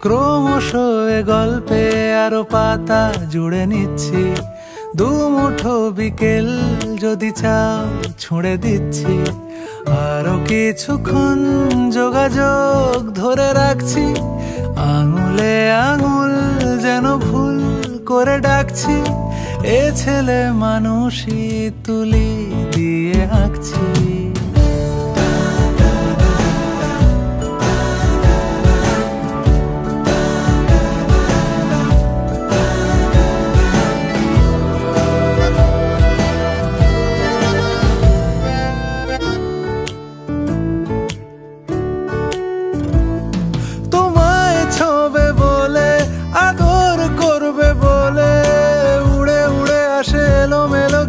ক্রমশ এ গল্পে আরো পাতা জুড়ে নিচ্ছি, দুমুঠো বিকেল যদি চাও ছুঁড়ে দিচ্ছি। আরো কিছুক্ষণ যোগাযোগ ধরে রাখছি, আঙুলে আঙুল যেন ভুল করে ডাকছি। এ ছেলে মানুষই তুলি দিয়ে আঁকছি।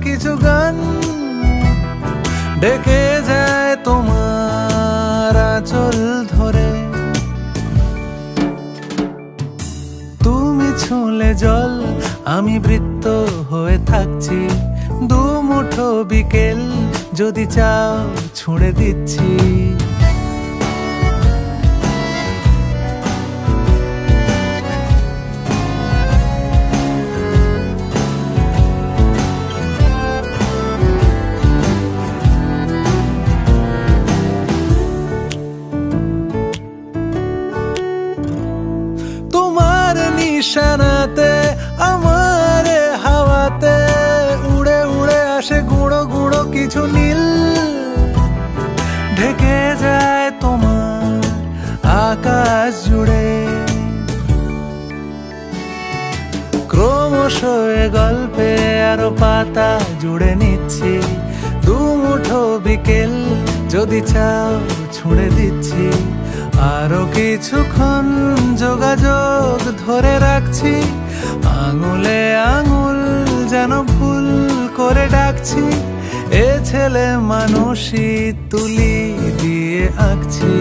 কিছু গান ডেকে যায় তোমার আঁচল ধরে, তুমি ছুঁলে জল আমি বৃত্ত হয়ে থাকছি। দুমুঠো বিকেল যদি চাও ছুঁড়ে দিচ্ছি। তোমার নিশানাতে আমার হাওয়াতে উড়ে উড়ে আসে গুঁড়ো গুঁড়ো কিছু নীল, ঢেকে যায় তোমার আকাশ জুড়ে। ক্রমশ এ গল্পে আরো পাতা জুড়ে নিচ্ছি, দুমুঠো বিকেল যদি চাও ছুঁড়ে দিচ্ছি। আরো কিছুক্ষণ যোগাযোগ ধরে রাখছি, আঙুলে আঙুল যেন ভুল করে ডাকছি। এ ছেলে মানুষই তুলি দিয়ে আঁকছি।